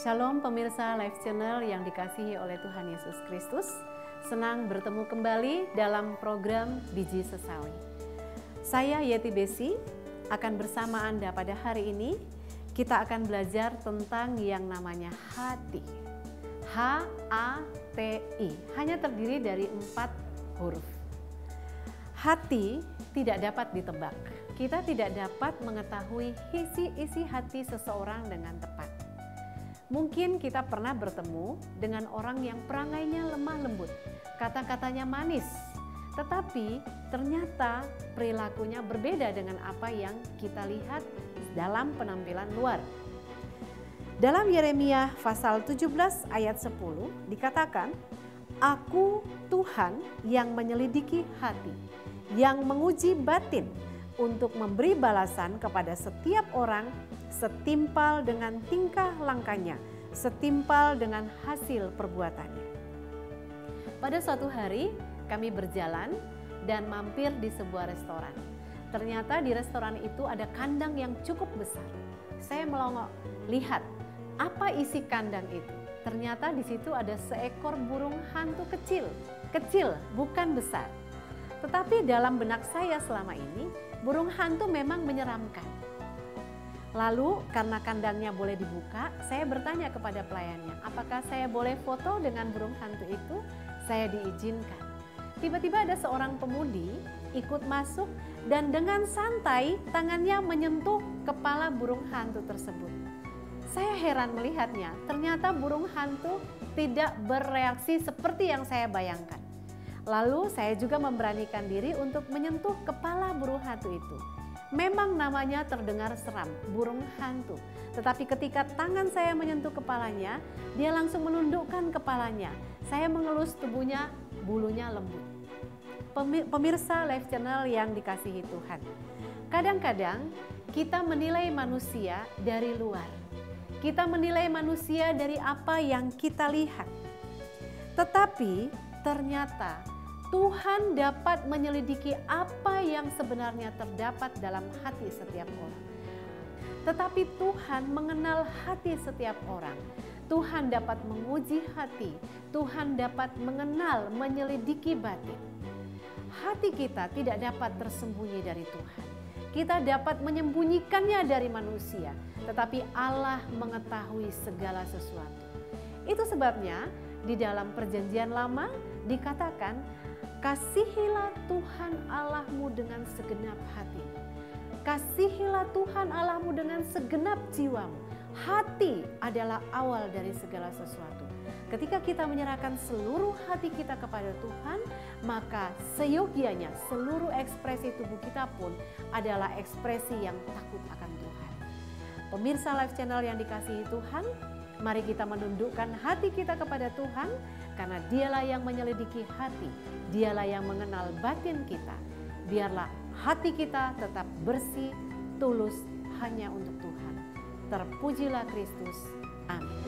Shalom pemirsa Live Channel yang dikasihi oleh Tuhan Yesus Kristus. Senang bertemu kembali dalam program Biji Sesawi. Saya Yeti Besi akan bersama Anda pada hari ini. Kita akan belajar tentang yang namanya hati. H-A-T-I, hanya terdiri dari 4 huruf. Hati tidak dapat ditebak. Kita tidak dapat mengetahui isi hati seseorang dengan tepat. Mungkin kita pernah bertemu dengan orang yang perangainya lemah lembut, kata-katanya manis, tetapi ternyata perilakunya berbeda dengan apa yang kita lihat dalam penampilan luar. Dalam Yeremia pasal 17 ayat 10 dikatakan, "Aku Tuhan yang menyelidiki hati, yang menguji batin untuk memberi balasan kepada setiap orang setimpal dengan tingkah langkahnya, setimpal dengan hasil perbuatannya." Pada suatu hari kami berjalan dan mampir di sebuah restoran. Ternyata di restoran itu ada kandang yang cukup besar. Saya melongok, lihat apa isi kandang itu. Ternyata di situ ada seekor burung hantu kecil, bukan besar. Tetapi dalam benak saya selama ini, burung hantu memang menyeramkan. Lalu karena kandangnya boleh dibuka, saya bertanya kepada pelayannya, apakah saya boleh foto dengan burung hantu itu? Saya diizinkan. Tiba-tiba ada seorang pemudi ikut masuk dan dengan santai tangannya menyentuh kepala burung hantu tersebut. Saya heran melihatnya, ternyata burung hantu tidak bereaksi seperti yang saya bayangkan. Lalu saya juga memberanikan diri untuk menyentuh kepala burung hantu itu. Memang namanya terdengar seram, burung hantu. Tetapi ketika tangan saya menyentuh kepalanya, dia langsung menundukkan kepalanya. Saya mengelus tubuhnya, bulunya lembut. Pemirsa Live Channel yang dikasihi Tuhan. Kadang-kadang kita menilai manusia dari luar. Kita menilai manusia dari apa yang kita lihat. Tetapi ternyata Tuhan dapat menyelidiki apa yang sebenarnya terdapat dalam hati setiap orang. Tetapi Tuhan mengenal hati setiap orang. Tuhan dapat menguji hati. Tuhan dapat mengenal, menyelidiki batin. Hati kita tidak dapat tersembunyi dari Tuhan. Kita dapat menyembunyikannya dari manusia, tetapi Allah mengetahui segala sesuatu. Itu sebabnya di dalam Perjanjian Lama dikatakan, "Kasihilah Tuhan Allahmu dengan segenap hati. Kasihilah Tuhan Allahmu dengan segenap jiwamu." Hati adalah awal dari segala sesuatu. Ketika kita menyerahkan seluruh hati kita kepada Tuhan, maka seyogianya seluruh ekspresi tubuh kita pun adalah ekspresi yang takut akan Tuhan. Pemirsa Live Channel yang dikasihi Tuhan, mari kita menundukkan hati kita kepada Tuhan, karena Dialah yang menyelidiki hati, Dialah yang mengenal batin kita. Biarlah hati kita tetap bersih, tulus hanya untuk Tuhan. Terpujilah Kristus. Amin.